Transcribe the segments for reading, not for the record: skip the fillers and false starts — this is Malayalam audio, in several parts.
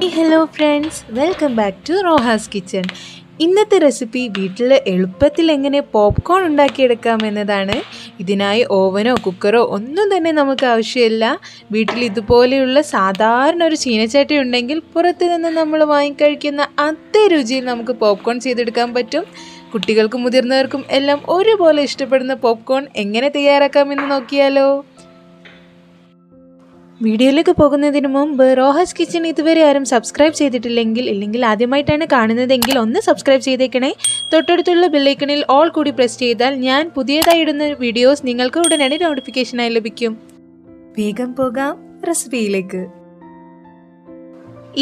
Hi hello friends, welcome back to Rohas kitchen. ഇന്നത്തെ റെസിപ്പി വീട്ടിൽ എളുപ്പത്തിൽ എങ്ങനെ പോപ്കോൺ ഉണ്ടാക്കിയെടുക്കാം എന്നതാണ്. ഇതിനായി ഓവനോ കുക്കറോ ഒന്നും തന്നെ നമുക്ക് ആവശ്യമില്ല. വീട്ടിൽ ഇതുപോലെയുള്ള സാധാരണ ഒരു ചീനച്ചട്ടി ഉണ്ടെങ്കിൽ പുറത്ത് നിന്ന് നമ്മൾ വാങ്ങിക്കഴിക്കുന്ന അതേ രുചിയിൽ നമുക്ക് പോപ്കോൺ ചെയ്തെടുക്കാൻ പറ്റും. കുട്ടികൾക്കും മുതിർന്നവർക്കും എല്ലാം ഒരുപോലെ ഇഷ്ടപ്പെടുന്ന പോപ്കോൺ എങ്ങനെ തയ്യാറാക്കാമെന്ന് നോക്കിയാലോ. വീഡിയോയിലേക്ക് പോകുന്നതിന് മുമ്പ് റോഹസ് കിച്ചൺ ഇതുവരെ ആരും സബ്സ്ക്രൈബ് ചെയ്തിട്ടില്ലെങ്കിൽ ആദ്യമായിട്ടാണ് കാണുന്നതെങ്കിൽ ഒന്ന് സബ്സ്ക്രൈബ് ചെയ്തേക്കണേ. തൊട്ടടുത്തുള്ള ബെല്ലൈക്കണിൽ ഓൾ കൂടി പ്രസ് ചെയ്താൽ ഞാൻ പുതിയതായി ഇടുന്ന വീഡിയോസ് നിങ്ങൾക്ക് ഉടനടി നോട്ടിഫിക്കേഷനായി ലഭിക്കും. വേഗം പോകാം റെസിപ്പിയിലേക്ക്.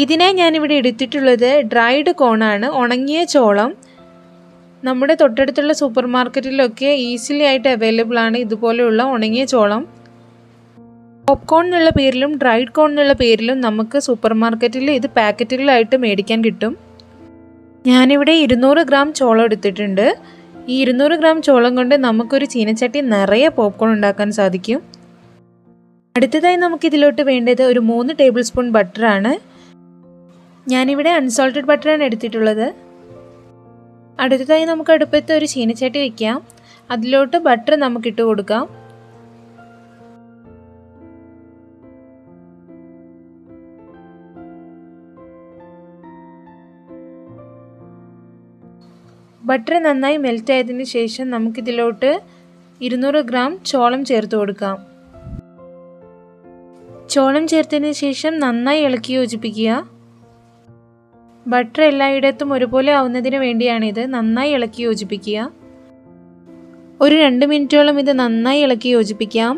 ഇതിനായി ഞാനിവിടെ എടുത്തിട്ടുള്ളത് ഡ്രൈഡ് കോണാണ്, ഉണങ്ങിയ ചോളം. നമ്മുടെ തൊട്ടടുത്തുള്ള സൂപ്പർ മാർക്കറ്റിലൊക്കെ ഈസിലി ആയിട്ട് അവൈലബിൾ ആണ് ഇതുപോലെയുള്ള ഉണങ്ങിയ ചോളം. പോപ്കോൺ എന്നുള്ള പേരിലും ഡ്രൈഡ് കോൺ എന്നുള്ള പേരിലും നമുക്ക് സൂപ്പർ മാർക്കറ്റിൽ ഇത് പാക്കറ്റുകളായിട്ട് മേടിക്കാൻ കിട്ടും. ഞാനിവിടെ 200 ഗ്രാം ചോളം എടുത്തിട്ടുണ്ട്. ഈ 200 ഗ്രാം ചോളം കൊണ്ട് നമുക്കൊരു ചീനച്ചട്ടി നിറയെ പോപ്കോൺ ഉണ്ടാക്കാൻ സാധിക്കും. അടുത്തതായി നമുക്കിതിലോട്ട് വേണ്ടത് ഒരു 3 ടേബിൾ സ്പൂൺ ബട്ടറാണ്. ഞാനിവിടെ അൺസോൾട്ടഡ് ബട്ടറാണ് എടുത്തിട്ടുള്ളത്. അടുത്തതായി നമുക്ക് അടുപ്പത്ത് ഒരു ചീനച്ചട്ടി വയ്ക്കാം. അതിലോട്ട് ബട്ടർ നമുക്കിട്ട് കൊടുക്കാം. ബട്ടർ നന്നായി മെൽറ്റ് ആയതിനു ശേഷം നമുക്കിതിലോട്ട് 200 ഗ്രാം ചോളം ചേർത്ത് കൊടുക്കാം. ചോളം ചേർത്തതിന് ശേഷം നന്നായി ഇളക്കി യോജിപ്പിക്കുക. ബട്ടർ എല്ലായിടത്തും ഒരുപോലെ ആവുന്നതിന് വേണ്ടിയാണിത്. നന്നായി ഇളക്കി യോജിപ്പിക്കുക. ഒരു 2 മിനിറ്റോളം ഇത് നന്നായി ഇളക്കി യോജിപ്പിക്കാം.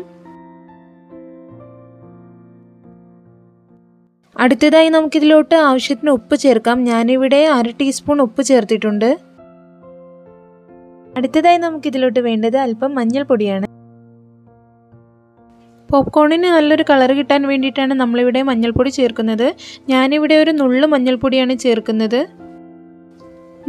അടുത്തതായി നമുക്കിതിലോട്ട് ആവശ്യത്തിന് ഉപ്പ് ചേർക്കാം. ഞാനിവിടെ 1/2 ടീസ്പൂൺ ഉപ്പ് ചേർത്തിട്ടുണ്ട്. അടുത്തതായി നമുക്കിതിലോട്ട് വേണ്ടത് അല്പം മഞ്ഞൾപ്പൊടിയാണ്. പോപ്കോണിന് നല്ലൊരു കളർ കിട്ടാൻ വേണ്ടിയിട്ടാണ് നമ്മളിവിടെ മഞ്ഞൾപ്പൊടി ചേർക്കുന്നത്. ഞാനിവിടെ ഒരു നുള്ളു മഞ്ഞൾപ്പൊടിയാണ് ചേർക്കുന്നത്.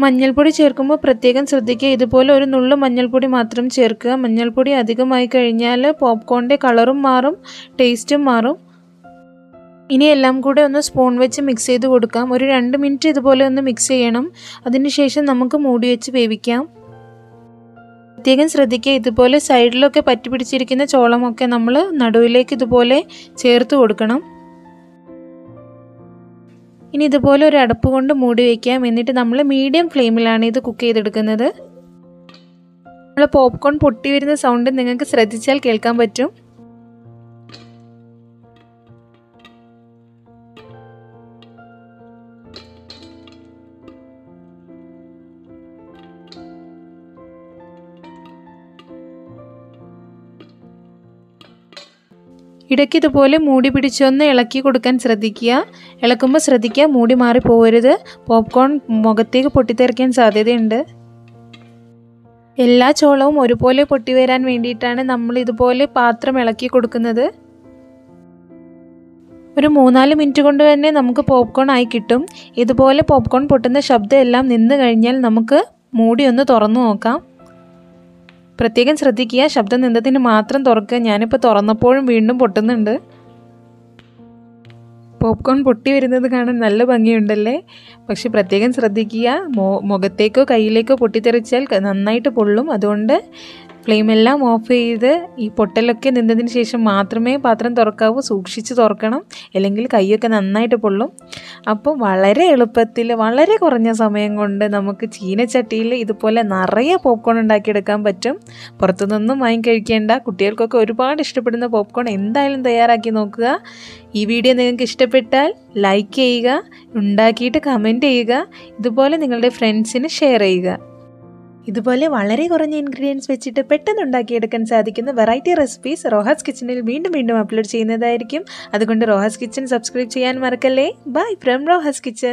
മഞ്ഞൾപ്പൊടി ചേർക്കുമ്പോൾ പ്രത്യേകം ശ്രദ്ധിക്കുക, ഇതുപോലെ ഒരു നുള്ളു മഞ്ഞൾപ്പൊടി മാത്രം ചേർക്കുക. മഞ്ഞൾപ്പൊടി അധികമായി കഴിഞ്ഞാൽ പോപ്കോണിൻ്റെ കളറും മാറും, ടേസ്റ്റും മാറും. ഇനി എല്ലാം കൂടെ ഒന്ന് സ്പൂൺ വെച്ച് മിക്സ് ചെയ്ത് കൊടുക്കാം. ഒരു 2 മിനിറ്റ് ഇതുപോലെ ഒന്ന് മിക്സ് ചെയ്യണം. അതിനുശേഷം നമുക്ക് മൂടി വെച്ച് വേവിക്കാം. പ്രത്യേകം ശ്രദ്ധിക്കുക, ഇതുപോലെ സൈഡിലൊക്കെ പറ്റി പിടിച്ചിരിക്കുന്ന ചോളമൊക്കെ നമ്മൾ നടുവിലേക്ക് ഇതുപോലെ ചേർത്ത് കൊടുക്കണം. ഇനി ഇതുപോലെ ഒരു അടപ്പ് കൊണ്ട് മൂടി വയ്ക്കാം. എന്നിട്ട് നമ്മൾ മീഡിയം ഫ്ലെയിമിലാണ് ഇത് കുക്ക് ചെയ്തെടുക്കുന്നത്. നമ്മൾ പോപ്കോൺ പൊട്ടി വരുന്ന സൗണ്ട് നിങ്ങൾക്ക് ശ്രദ്ധിച്ചാൽ കേൾക്കാൻ പറ്റും. ഇടയ്ക്ക് ഇതുപോലെ മൂടി പിടിച്ചൊന്ന് ഇളക്കി കൊടുക്കാൻ ശ്രദ്ധിക്കുക. ഇളക്കുമ്പോൾ ശ്രദ്ധിക്കുക, മൂടി മാറി പോകരുത്. പോപ്കോൺ മുഖത്തേക്ക് പൊട്ടിത്തെറിക്കാൻ സാധ്യതയുണ്ട്. എല്ലാ ചോളവും ഒരുപോലെ പൊട്ടി വരാൻ വേണ്ടിയിട്ടാണ് നമ്മൾ ഇതുപോലെ പാത്രം ഇളക്കി കൊടുക്കുന്നത്. ഒരു 3-4 മിനിറ്റ് കൊണ്ട് തന്നെ നമുക്ക് പോപ്കോൺ ആയി കിട്ടും. ഇതുപോലെ പോപ്കോൺ പൊട്ടുന്ന ശബ്ദം എല്ലാം നിന്ന് കഴിഞ്ഞാൽ നമുക്ക് മൂടി ഒന്ന് തുറന്നു നോക്കാം. പ്രത്യേകം ശ്രദ്ധിക്കുക, ശബ്ദം നിന്നതിന് മാത്രം തുറക്കുക. ഞാനിപ്പോൾ തുറന്നപ്പോഴും വീണ്ടും പൊട്ടുന്നുണ്ട്. പോപ്കോൺ പൊട്ടി വരുന്നത് കാണാൻ നല്ല ഭംഗിയുണ്ടല്ലേ? പക്ഷെ പ്രത്യേകം ശ്രദ്ധിക്കുക, മുഖത്തേക്കോ കയ്യിലേക്കോ പൊട്ടിത്തെറിച്ചാൽ നന്നായിട്ട് പൊള്ളും. അതുകൊണ്ട് ഫ്ലെയിമെല്ലാം ഓഫ് ചെയ്ത് ഈ പൊട്ടലൊക്കെ നിന്നതിന് ശേഷം മാത്രമേ പാത്രം തുറക്കാവൂ. സൂക്ഷിച്ച് തുറക്കണം, അല്ലെങ്കിൽ കൈയൊക്കെ നന്നായിട്ട് പൊള്ളും. അപ്പോൾ വളരെ എളുപ്പത്തിൽ വളരെ കുറഞ്ഞ സമയം കൊണ്ട് നമുക്ക് ചീനച്ചട്ടിയിൽ ഇതുപോലെ നിറയെ പോപ്കോൺ ഉണ്ടാക്കിയെടുക്കാൻ പറ്റും. പുറത്തുനിന്നൊന്നും വാങ്ങിക്കഴിക്കേണ്ട. കുട്ടികൾക്കൊക്കെ ഒരുപാട് ഇഷ്ടപ്പെടുന്ന പോപ്കോൺ എന്തായാലും തയ്യാറാക്കി നോക്കുക. ഈ വീഡിയോ നിങ്ങൾക്ക് ഇഷ്ടപ്പെട്ടാൽ ലൈക്ക് ചെയ്യുക, ഉണ്ടാക്കിയിട്ട് കമൻറ്റ് ചെയ്യുക, ഇതുപോലെ നിങ്ങളുടെ ഫ്രണ്ട്സിന് ഷെയർ ചെയ്യുക. ഇതുപോലെ വളരെ കുറഞ്ഞ ഇൻഗ്രീഡിയൻസ് വെച്ചിട്ട് പെട്ടെന്ന് ഉണ്ടാക്കിയെടുക്കാൻ സാധിക്കുന്ന വെറൈറ്റി റെസിപ്പീസ് റോഹാസ് കിച്ചണിൽ വീണ്ടും അപ്ലോഡ് ചെയ്യുന്നതായിരിക്കും. അതുകൊണ്ട് റോഹാസ് കിച്ചൺ സബ്സ്ക്രൈബ് ചെയ്യാൻ മറക്കല്ലേ. Bye from Rohas kitchen.